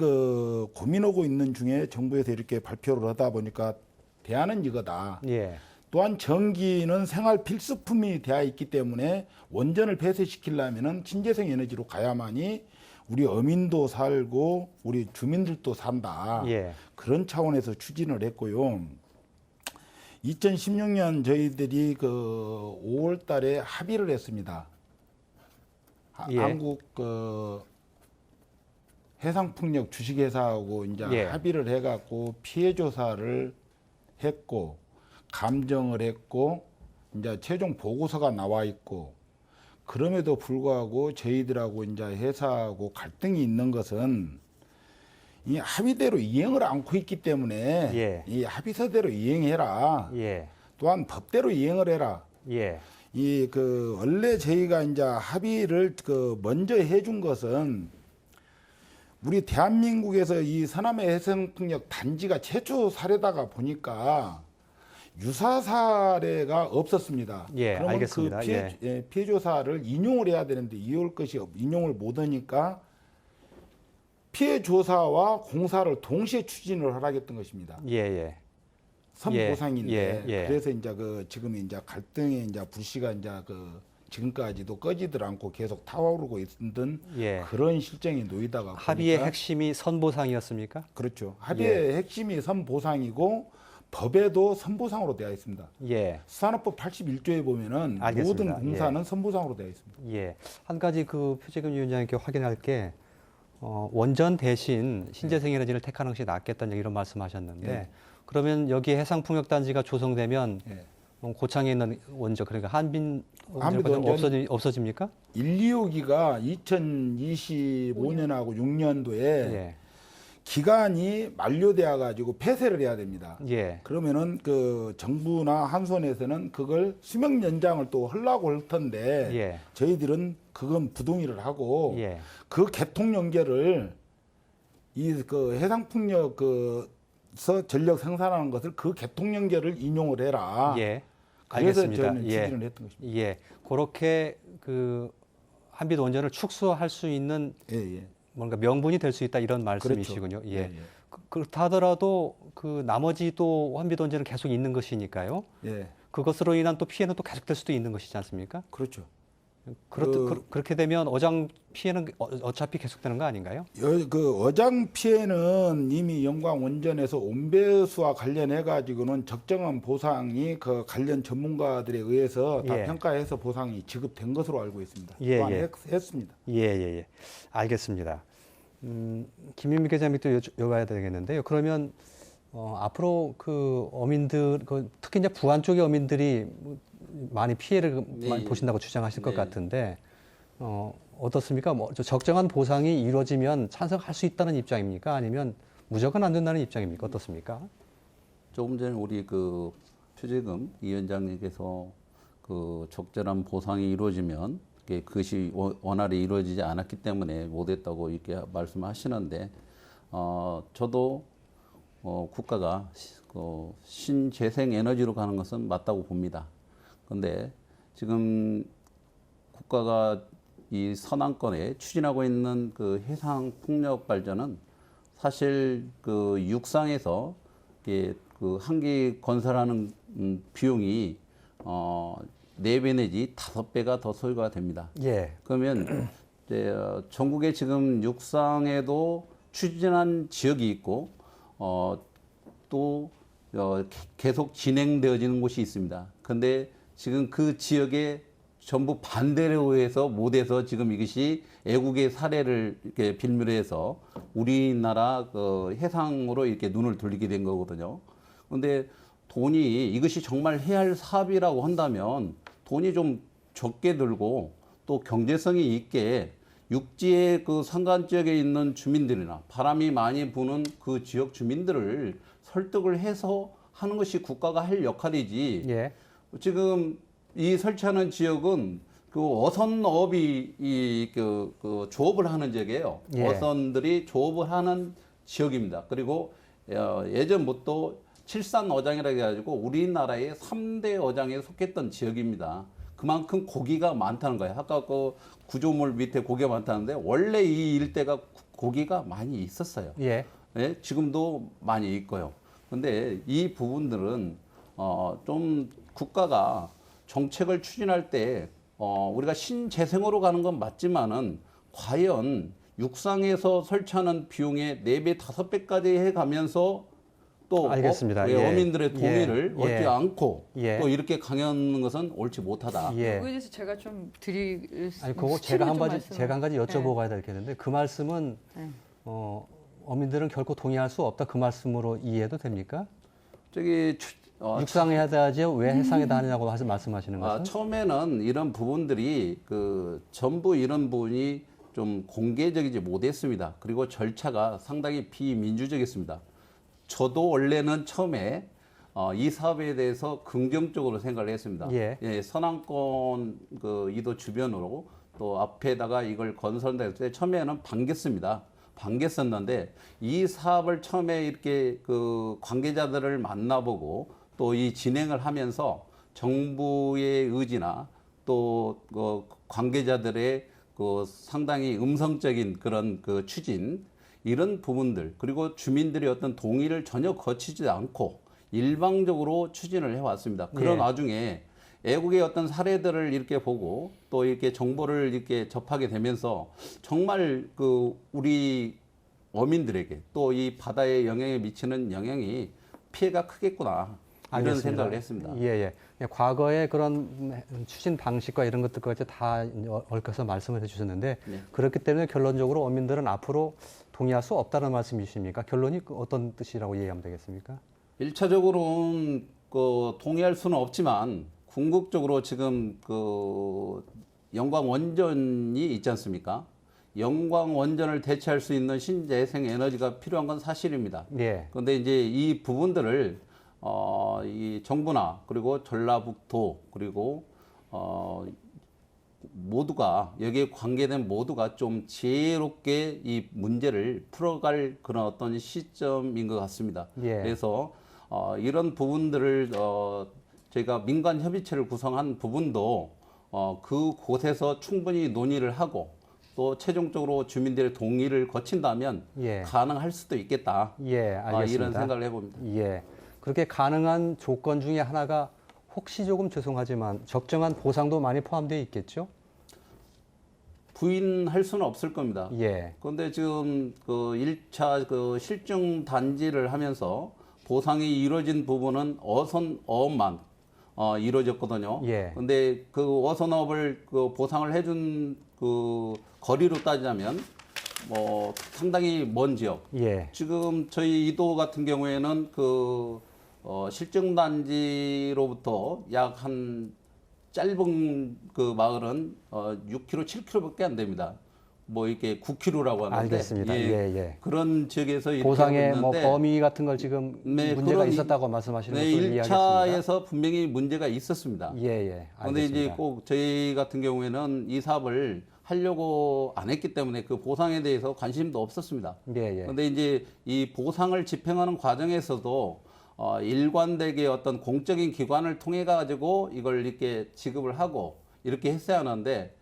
고민하고 있는 중에 정부에서 이렇게 발표를 하다 보니까 대안은 이거다. 예. 또한 전기는 생활 필수품이 되어 있기 때문에 원전을 폐쇄시키려면은 친재생 에너지로 가야만이 우리 어민도 살고 우리 주민들도 산다. 예. 그런 차원에서 추진을 했고요. 2016년 저희들이 5월 달에 합의를 했습니다. 예. 한국 해상풍력 주식회사하고 이제 예. 합의를 해갖고 피해 조사를 했고 감정을 했고 이제 최종 보고서가 나와 있고 그럼에도 불구하고 저희들하고 이제 회사하고 갈등이 있는 것은 이 합의대로 이행을 않고 있기 때문에 예. 이 합의서대로 이행해라. 예. 또한 법대로 이행을 해라. 예. 원래 저희가 이제 합의를 먼저 해준 것은 우리 대한민국에서 이 서남해 해상풍력 단지가 최초 사례다가 보니까 유사 사례가 없었습니다. 예, 그러면 알겠습니다. 그 피해 조사를 인용을 해야 되는데 이올 것이 인용을 못 하니까 피해 조사와 공사를 동시에 추진을 하라겠던 것입니다. 예. 예. 선보상인데 예, 예. 그래서 이제 지금 이제 갈등의 이제 불씨가 이제 지금까지도 꺼지들 않고 계속 타오르고 있던 예. 그런 실정이 놓이다가 합의의 보니까 핵심이 선보상이었습니까? 그렇죠. 합의의 핵심이 선보상이고 법에도 선보상으로 되어 있습니다. 예. 수산업법 81조에 보면은 알겠습니다. 모든 공사는 선보상으로 되어 있습니다. 예. 한 가지 표재근 위원장님께 확인할 게 원전 대신 신재생 에너지를 택하는 것이 낫겠다는 이런 말씀하셨는데 예. 그러면 여기 해상풍력단지가 조성되면 예. 고창에 있는 원전 그러니까 한빈 한빛 원전 없어집니까? 1, 2호기가 2025년하고 6년도에 예. 기간이 만료되어 가지고 폐쇄를 해야 됩니다. 예. 그러면은 정부나 한손에서는 그걸 수명 연장을 또 하려고 할 텐데 예. 저희들은 그건 부동의를 하고 예. 그 개통 연계를 해상풍력서 전력 생산하는 것을 그 개통 연계를 인용을 해라. 예. 그래서 알겠습니다. 저희는 예. 추진을 했던 것입니다. 예. 그렇게 한빛 원전을 축소할 수 있는 예, 예. 뭔가 명분이 될 수 있다 이런 그렇죠. 말씀이시군요. 예. 예, 그렇다 하더라도 나머지 또 한빛 원전은 계속 있는 것이니까요. 예. 예. 그것으로 인한 또 피해는 또 계속될 수도 있는 것이지 않습니까? 그렇죠. 그렇게 되면 어장 피해는 어차피 계속되는 거 아닌가요? 어장 피해는 이미 영광 원전에서 온배수와 관련해 가지고는 적정한 보상이 관련 전문가들에 의해서 다 예. 평가해서 보상이 지급된 것으로 알고 있습니다. 예, 또한 예. 했습니다. 예. 알겠습니다. 김민미 기자님이 또 여쭤봐야 되겠는데요. 그러면 앞으로 어민들, 특히 이제 부안 쪽의 어민들이 많이 피해를 많이 보신다고 주장하실 것 같은데 어떻습니까? 적정한 보상이 이루어지면 찬성할 수 있다는 입장입니까? 아니면 무조건 안 된다는 입장입니까? 어떻습니까? 조금 전에 우리 표재금 위원장님께서 적절한 보상이 이루어지면 그것이 원활히 이루어지지 않았기 때문에 못했다고 이렇게 말씀하시는데 저도 국가가 신재생 에너지로 가는 것은 맞다고 봅니다. 그런데 지금 국가가 이 서남권에 추진하고 있는 해상 풍력 발전은 사실 육상에서 한기 건설하는 비용이 4배 내지 5배가 더 소요가 됩니다. 예. 그러면 이제 전국에 지금 육상에도 추진한 지역이 있고 또 계속 진행되어지는 곳이 있습니다. 그런데 지금 그 지역에 전부 반대로 해서 못해서 지금 이것이 애국의 사례를 이렇게 빌미로 해서 우리나라 그 해상으로 이렇게 눈을 돌리게 된 거거든요. 그런데 돈이 이것이 정말 해야 할 사업이라고 한다면 돈이 좀 적게 들고 또 경제성이 있게 육지의 그 산간 지역에 있는 주민들이나 바람이 많이 부는 그 지역 주민들을 설득을 해서 하는 것이 국가가 할 역할이지. 예. 지금 이 설치하는 지역은 그 어선업이 그 조업을 하는 지역이에요. 예. 어선들이 조업을 하는 지역입니다. 그리고 예전부터 칠산어장이라고 해가지고 우리나라의 3대 어장에 속했던 지역입니다. 그만큼 고기가 많다는 거예요. 아까 그 구조물 밑에 고기가 많다는데 원래 이 일대가 고기가 많이 있었어요. 예. 예, 지금도 많이 있고요. 근데 이 부분들은 좀 국가가 정책을 추진할 때 우리가 신재생으로 가는 건 맞지만은 과연 육상에서 설치하는 비용의 4배, 5배까지 해가면서 또 알겠습니다. 예. 어민들의 동의를 예. 얻지 예. 않고 예. 또 이렇게 강요하는 것은 옳지 못하다. 예. 여기에 대해서 제가 좀 드릴 아니 그거 수치로 좀 제가 한 가지 여쭤보아야 되겠는데 그 말씀은 네. 어민들은 결코 동의할 수 없다 그 말씀으로 이해해도 됩니까? 저기 육상에 하자지 왜 해상에다 하느냐고 말씀하시는 것은? 처음에는 이런 부분들이 그 전부 이런 부분이 좀 공개적이지 못했습니다. 그리고 절차가 상당히 비민주적이었습니다. 저도 원래는 처음에 이 사업에 대해서 긍정적으로 생각을 했습니다. 예. 서남권 그 이도 주변으로 또 앞에다가 이걸 건설한다 했을 때 처음에는 반겼었는데 이 사업을 처음에 이렇게 그 관계자들을 만나보고 또 이 진행을 하면서 정부의 의지나 또 그 관계자들의 그 상당히 음성적인 그런 그 추진 이런 부분들 그리고 주민들의 어떤 동의를 전혀 거치지 않고 일방적으로 추진을 해왔습니다. 그런 예. 와중에 애국의 어떤 사례들을 이렇게 보고 또 이렇게 정보를 이렇게 접하게 되면서 정말 그 우리 어민들에게 또 이 바다에 영향에 미치는 영향이 피해가 크겠구나 이런 알겠습니다. 생각을 했습니다. 예, 예. 과거의 그런 추진 방식과 이런 것들까지 다 얽혀서 말씀을 해주셨는데 네. 그렇기 때문에 결론적으로 어민들은 앞으로 동의할 수 없다는 말씀이십니까? 결론이 어떤 뜻이라고 이해하면 되겠습니까? 1차적으로는 그 동의할 수는 없지만 궁극적으로 지금 그 영광 원전이 있지 않습니까? 영광 원전을 대체할 수 있는 신재생 에너지가 필요한 건 사실입니다. 예. 그런데 이제 이 부분들을 이 정부나 그리고 전라북도 그리고 모두가 여기에 관계된 모두가 좀 지혜롭게 이 문제를 풀어갈 그런 어떤 시점인 것 같습니다. 예. 그래서 이런 부분들을 저희가 민간 협의체를 구성한 부분도 그곳에서 충분히 논의를 하고 또 최종적으로 주민들의 동의를 거친다면 예. 가능할 수도 있겠다. 예, 알겠습니다. 이런 생각을 해봅니다. 예. 그렇게 가능한 조건 중에 하나가 혹시 조금 죄송하지만 적정한 보상도 많이 포함되어 있겠죠? 부인할 수는 없을 겁니다. 예. 그런데 지금 그 1차 그 실증 단지를 하면서 보상이 이루어진 부분은 어선업만 이루어졌거든요. 예. 근데 그 어선업을 그 보상을 해준 그 거리로 따지자면 뭐 상당히 먼 지역. 예. 지금 저희 이도 같은 경우에는 그 실증 단지로부터 약 한 짧은 그 마을은 6km, 7km밖에 안 됩니다. 뭐 이렇게 9km라고 하는데 알겠습니다. 예. 그런 지역에서 이렇게 보상의 하고 뭐 있는데 범위 같은 걸 지금 네, 문제가 그런 있었다고 말씀하시는 네, 것을 이해하겠습니다. 1차에서 분명히 문제가 있었습니다. 예. 그런데 이제 알겠습니다. 꼭 저희 같은 경우에는 이 사업을 하려고 안 했기 때문에 그 보상에 대해서 관심도 없었습니다. 예. 그런데 이제 이 보상을 집행하는 과정에서도 일관되게 어떤 공적인 기관을 통해 가지고 이걸 이렇게 지급을 하고 이렇게 했어야 하는데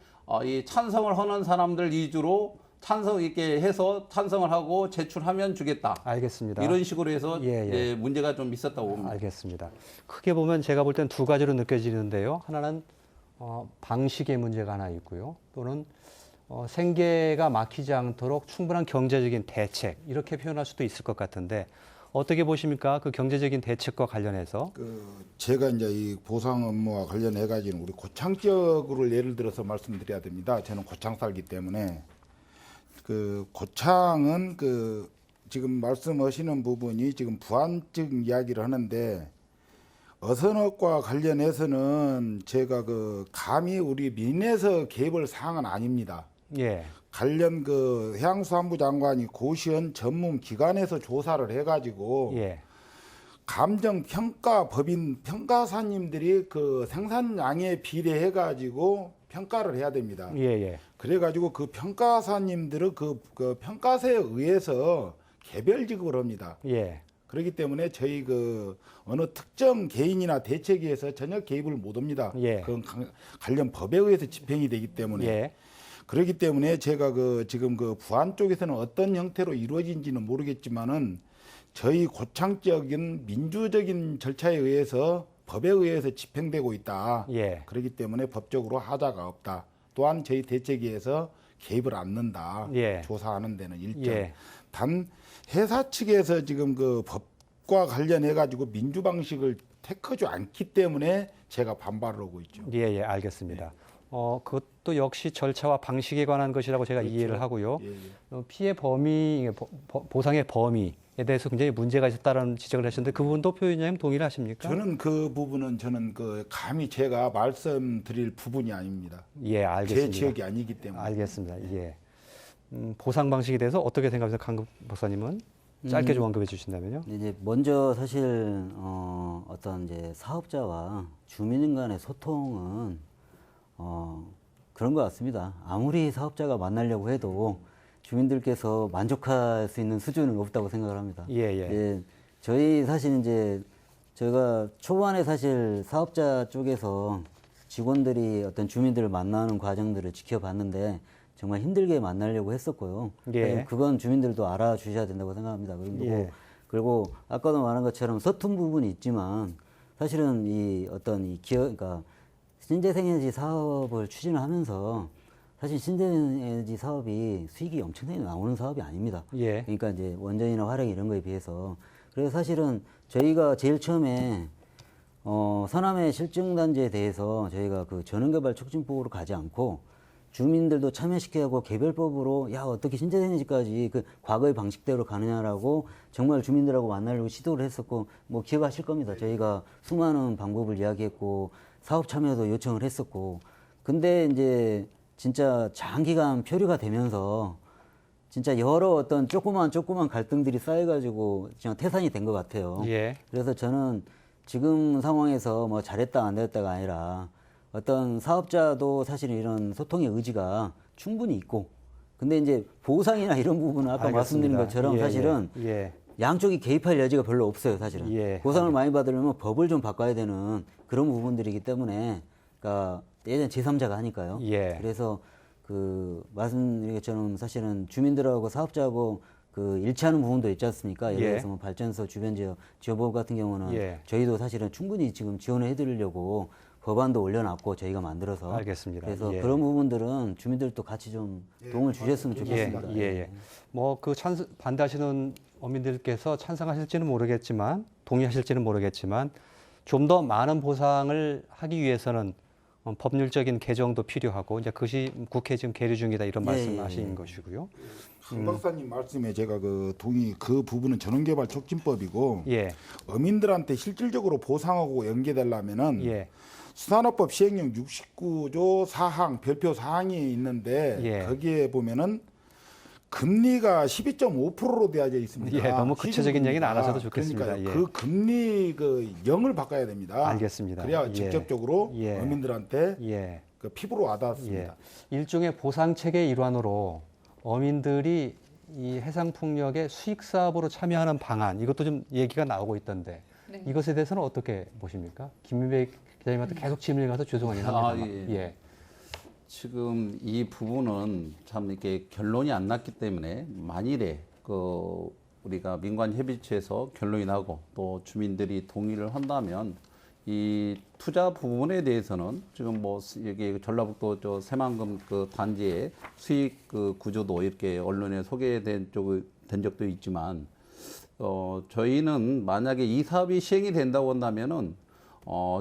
이 찬성을 하는 사람들 위주로 찬성 있게 해서 찬성을 하고 제출하면 주겠다. 알겠습니다. 이런 식으로 해서 예. 문제가 좀 있었다고 봅니다. 알겠습니다. 크게 보면 제가 볼 땐 두 가지로 느껴지는데요. 하나는 방식의 문제가 하나 있고요. 또는 생계가 막히지 않도록 충분한 경제적인 대책 이렇게 표현할 수도 있을 것 같은데 어떻게 보십니까? 그 경제적인 대책과 관련해서. 제가 이제 이 보상 업무와 관련해 가지고 우리 고창 지역을 예를 들어서 말씀드려야 됩니다. 저는 고창 살기 때문에 그 고창은 그 지금 말씀하시는 부분이 지금 부안 쪽 이야기를 하는데 어선업과 관련해서는 제가 그 감히 우리 민에서 개입할 사항은 아닙니다. 예. 관련 그 해양수산부 장관이 고시원 전문 기관에서 조사를 해가지고 예. 감정평가 법인 평가사님들이 그 생산량에 비례해가지고 평가를 해야 됩니다. 예. 예. 그래가지고 그 평가사님들은 그 평가서에 의해서 개별 지급을 합니다. 예. 그렇기 때문에 저희 그 어느 특정 개인이나 대책에 의해서 전혀 개입을 못 합니다. 예. 그건 관련 법에 의해서 집행이 되기 때문에. 예. 그렇기 때문에 제가 그 지금 그 부안 쪽에서는 어떤 형태로 이루어진지는 모르겠지만은 저희 고창 지역은 민주적인 절차에 의해서 법에 의해서 집행되고 있다. 예. 그렇기 때문에 법적으로 하자가 없다. 또한 저희 대책에 의해서 개입을 않는다. 예. 조사하는 데는 일정. 예. 단 회사 측에서 지금 그 법과 관련해 가지고 민주 방식을 택하지 않기 때문에 제가 반발을 하고 있죠. 예, 예, 알겠습니다. 그것도 역시 절차와 방식에 관한 것이라고 제가 그렇죠. 이해를 하고요. 예, 예. 피해 범위, 보상의 범위에 대해서 굉장히 문제가 있었다는 지적을 하셨는데 그 부분도 표현장님 동의를 하십니까? 저는 그 부분은 그 감히 제가 말씀드릴 부분이 아닙니다. 예, 알겠습니다. 제 지역이 아니기 때문에. 알겠습니다. 예. 보상 방식에 대해서 어떻게 생각하세요? 강급 박사님은 짧게 좀 언급해 주신다면요. 이제 먼저 사실 어떤 이제 사업자와 주민 간의 소통은 그런 것 같습니다. 아무리 사업자가 만나려고 해도 주민들께서 만족할 수 있는 수준은 없다고 생각을 합니다. 예, 예. 예, 저희 사실 이제 저희가 초반에 사실 사업자 쪽에서 직원들이 어떤 주민들을 만나는 과정들을 지켜봤는데 정말 힘들게 만나려고 했었고요. 예. 그건 주민들도 알아주셔야 된다고 생각합니다. 그리고, 예. 그리고 아까도 말한 것처럼 서툰 부분이 있지만 사실은 이 어떤 이 기업, 그러니까 신재생에너지 사업을 추진을 하면서 사실 신재생에너지 사업이 수익이 엄청나게 나오는 사업이 아닙니다. 예. 그러니까 이제 원전이나 화력 이런 거에 비해서. 그래서 사실은 저희가 제일 처음에 서남의 실증단지에 대해서 저희가 그 전원개발 촉진법으로 가지 않고 주민들도 참여시켜고 개별법으로 야 어떻게 신재생에너지까지 그 과거의 방식대로 가느냐라고 정말 주민들하고 만나려고 시도를 했었고 뭐 기억하실 겁니다. 저희가 수많은 방법을 이야기했고 사업 참여도 요청을 했었고 근데 이제 진짜 장기간 표류가 되면서 진짜 여러 어떤 조그만 갈등들이 쌓여가지고 그냥 태산이 된 것 같아요. 예. 그래서 저는 지금 상황에서 뭐 잘했다 안 됐다가 아니라 어떤 사업자도 사실 이런 소통의 의지가 충분히 있고 근데 이제 보상이나 이런 부분은 아까 알겠습니다. 말씀드린 것처럼 예, 사실은 예. 양쪽이 개입할 여지가 별로 없어요, 사실은. 예. 보상을 많이 받으려면 법을 좀 바꿔야 되는 그런 부분들이기 때문에 그러니까 예전 제3자가 하니까요. 예. 그래서 그 말씀드린 것처럼 사실은 주민들하고 사업자하고 그 일치하는 부분도 있지 않습니까? 예를 예. 들어서 뭐 발전소 주변 지어법 같은 경우는 예. 저희도 사실은 충분히 지금 지원을 해드리려고 법안도 올려놨고 저희가 만들어서 알겠습니다. 그래서 예. 그런 부분들은 주민들도 같이 좀 도움을 주셨으면 좋겠습니다. 예, 예. 뭐 그 반대하시는 어민들께서 찬성하실지는 모르겠지만 동의하실지는 모르겠지만 좀 더 많은 보상을 하기 위해서는 법률적인 개정도 필요하고 이제 그것이 국회 지금 계류 중이다 이런 예, 말씀하신 예. 것이고요. 강 박사님 말씀에 제가 그 동의 그 부분은 전원개발 촉진법이고 예, 어민들한테 실질적으로 보상하고 연계되려면은 예, 수산업법 시행령 69조 4항 별표 4항이 있는데 예. 거기에 보면은 금리가 12.5%로 되어져 있습니다. 예, 너무 구체적인 시중 얘기는 안 하셔도 금리가. 좋겠습니다. 그러니까요. 예. 그 금리 그 0을 바꿔야 됩니다. 알겠습니다. 그래야 예. 직접적으로 예. 어민들한테 예. 그 피부로 와닿습니다. 예. 일종의 보상 체계 일환으로 어민들이 이 해상풍력의 수익 사업으로 참여하는 방안 이것도 좀 얘기가 나오고 있던데 네. 이것에 대해서는 어떻게 보십니까? 김민배 기자님한테 계속 질문을 가서 죄송하긴 합니다. 예. 지금 이 부분은 참 이렇게 결론이 안 났기 때문에 만일에 그 우리가 민관협의체에서 결론이 나고 또 주민들이 동의를 한다면 이 투자 부분에 대해서는 지금 뭐 여기 전라북도 저 새만금 그 단지의 수익 그 구조도 이렇게 언론에 소개된 된 적도 있지만 저희는 만약에 이 사업이 시행이 된다고 한다면은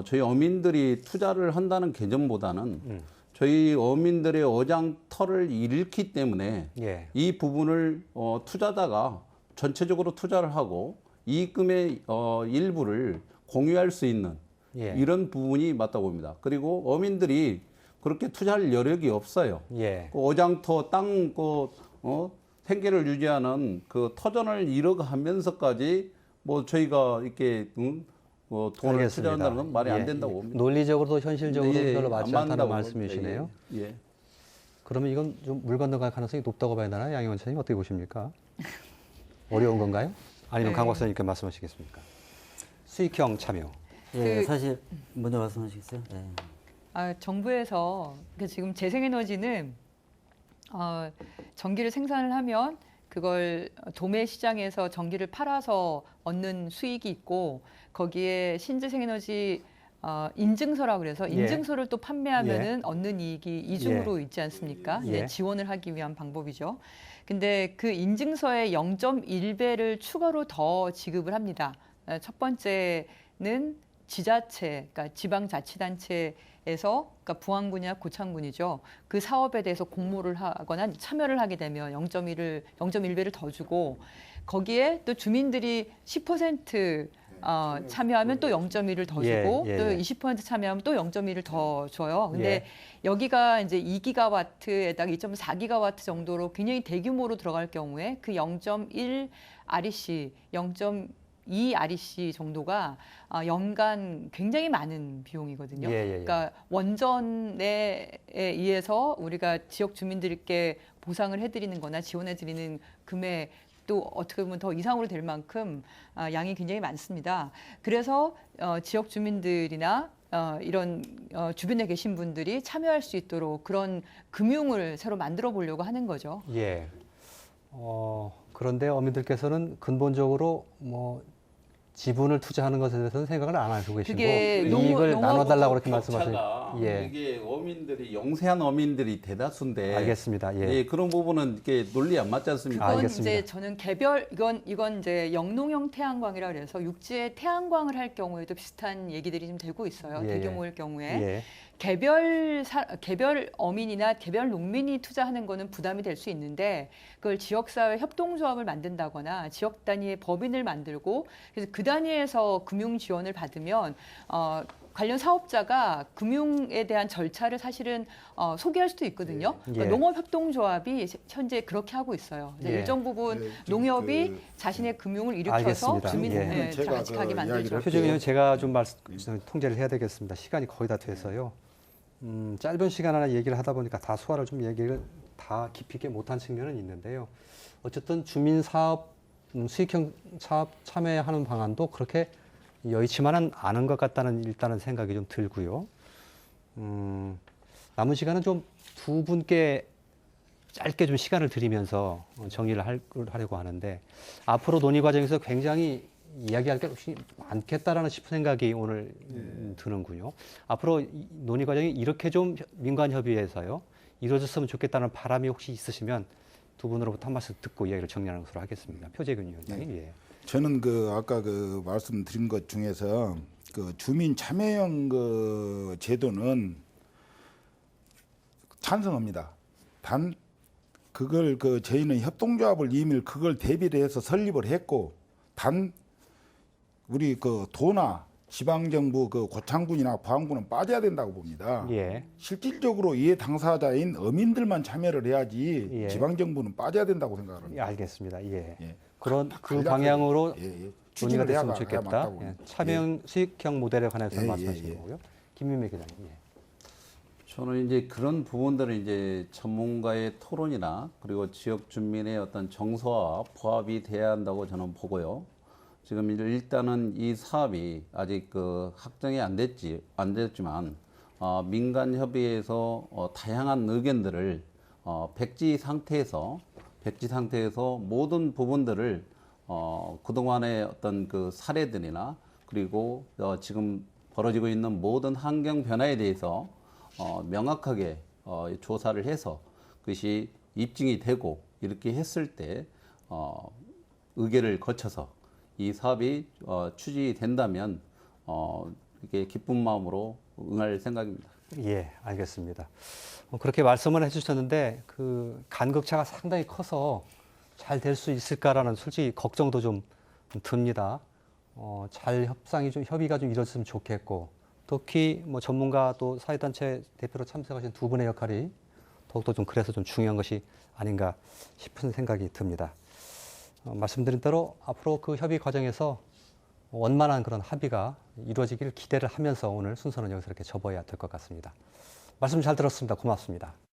저희 어민들이 투자를 한다는 개념보다는 저희 어민들의 어장터를 잃기 때문에 예. 이 부분을 투자자가 전체적으로 투자를 하고 이익금의 일부를 공유할 수 있는 예. 이런 부분이 맞다고 봅니다. 그리고 어민들이 그렇게 투자할 여력이 없어요. 예. 그 어장터 땅 생계를 유지하는 그 터전을 잃어가면서까지 뭐 저희가 이렇게 돈을 알겠습니다. 투자한다는 건 말이 예, 안 된다고 예. 봅니다. 논리적으로도 현실적으로도 예, 별로 안 맞지 않다는 맞는다고 말씀이시네요. 봅니다. 예. 그러면 이건 좀 물 건너갈 가능성이 높다고 봐야 되나요? 양희 원장님 어떻게 보십니까? 어려운 건가요? 아니면 네. 강 박사님께 말씀하시겠습니까? 수익형 참여. 예, 그- 사실 먼저 말씀하시겠어요? 예. 정부에서 지금 재생에너지는 전기를 생산을 하면 그걸 도매 시장에서 전기를 팔아서 얻는 수익이 있고 거기에 신재생에너지 인증서라고 그래서 예. 인증서를 또 판매하면은 얻는 이익이 이중으로 있지 않습니까? 예. 네, 지원을 하기 위한 방법이죠. 근데 그 인증서에 0.1배를 추가로 더 지급을 합니다. 첫 번째는 지자체, 그러니까 지방자치단체에서, 그러니까 부안군이나 고창군이죠. 그 사업에 대해서 공모를 하거나 참여를 하게 되면 0.1배를 더 주고 거기에 또 주민들이 10% 참여하면 또 0.1을 더 예, 주고 예, 또 예. 20% 참여하면 또 0.1을 더 줘요. 근데 예. 여기가 이제 2기가와트에다가 2.4기가와트 정도로 굉장히 대규모로 들어갈 경우에 그 0.1 REC, 0.2 REC 정도가 연간 굉장히 많은 비용이거든요. 예, 예, 예. 그러니까 원전에 의해서 우리가 지역 주민들께 보상을 해드리는 거나 지원해드리는 금액 또 어떻게 보면 더 이상으로 될 만큼 양이 굉장히 많습니다. 그래서 지역 주민들이나 이런 주변에 계신 분들이 참여할 수 있도록 그런 금융을 새로 만들어 보려고 하는 거죠. 예. 그런데 어민들께서는 근본적으로 뭐 지분을 투자하는 것에 대해서는 생각을 안 하고 계시고 그게 이익을 농업- 나눠달라고 그렇게 격차가 말씀하시는. 예. 이게 어민들이 영세한 어민들이 대다수인데 알겠습니다. 예. 예, 그런 부분은 이렇게 논리 안 맞지 않습니까? 그건 알겠습니다. 이제 저는 이건 이제 영농형 태양광이라 그래서 육지에 태양광을 할 경우에도 비슷한 얘기들이 좀 되고 있어요. 예, 대규모일 경우에. 예. 개별 어민이나 개별 농민이 투자하는 거는 부담이 될 수 있는데 그걸 지역사회 협동조합을 만든다거나 지역 단위의 법인을 만들고 그래서 그 단위에서 금융 지원을 받으면 관련 사업자가 금융에 대한 절차를 사실은 소개할 수도 있거든요. 그러니까 예. 농업협동조합이 현재 그렇게 하고 있어요. 그래서 예. 일정 부분 네, 농협이 그- 자신의 금융을 일으켜서 알겠습니다. 주민을 예. 제가 같이 가게 그 만들죠. 이야기를 표정이 제가 좀 통제를 해야 되겠습니다. 시간이 거의 다 돼서요. 짧은 시간 안에 얘기를 하다 보니까 다 소화를 좀 얘기를 다 깊이 있게 못한 측면은 있는데요. 어쨌든 주민 사업, 수익형 사업 참여하는 방안도 그렇게 여의치만은 않은 것 같다는 일단은 생각이 좀 들고요. 남은 시간은 좀 두 분께 짧게 좀 시간을 드리면서 정리를 하려고 하는데 앞으로 논의 과정에서 굉장히 이야기할 게 혹시 많겠다라는 싶은 생각이 오늘 드는군요. 앞으로 이 논의 과정이 이렇게 좀 민관 협의회에서요 이루어졌으면 좋겠다는 바람이 혹시 있으시면 두 분으로부터 한 말씀 듣고 이야기를 정리하는 것으로 하겠습니다. 표재균 위원장님. 예. 저는 아까 말씀드린 것 중에서 주민 참여형 제도는 찬성합니다. 단 그걸 저희는 협동조합을 이미 그걸 대비를 해서 설립을 했고 단 우리 도나 지방정부 고창군이나 부안군은 빠져야 된다고 봅니다. 예. 실질적으로 이해 당사자인 어민들만 참여를 해야지 예. 지방정부는 빠져야 된다고 생각을 예, 합니다. 알겠습니다. 예. 예. 그런 다 그 간략하게, 방향으로 예, 예. 논의가 추진을 해야 됐으면 좋겠다. 맞다고 예. 봅니다. 참여 수익형 모델에 관해서 예, 말씀하시는 예, 예. 거고요. 김민배 기자님. 예. 저는 이제 그런 부분들은 이제 전문가의 토론이나 그리고 지역 주민의 어떤 정서와 부합이 돼야 한다고 저는 보고요. 지금 일단은 이 사업이 아직 확정이 안 됐지만 민간 협의회에서 다양한 의견들을 백지 상태에서 모든 부분들을 그동안의 어떤 사례들이나 그리고 지금 벌어지고 있는 모든 환경 변화에 대해서 명확하게 조사를 해서 그것이 입증이 되고 이렇게 했을 때 의결을 거쳐서 이 사업이 추진된다면 이렇게 기쁜 마음으로 응할 생각입니다. 예, 알겠습니다. 그렇게 말씀을 해주셨는데 그 간극차가 상당히 커서 잘 될 수 있을까라는 솔직히 걱정도 좀 듭니다. 잘 협의가 좀 이루어졌으면 좋겠고 특히 뭐 전문가 또 사회단체 대표로 참석하신 두 분의 역할이 더욱더 좀 그래서 좀 중요한 것이 아닌가 싶은 생각이 듭니다. 말씀드린 대로 앞으로 그 협의 과정에서 원만한 그런 합의가 이루어지기를 기대를 하면서 오늘 순서는 여기서 이렇게 접어야 될 것 같습니다. 말씀 잘 들었습니다. 고맙습니다.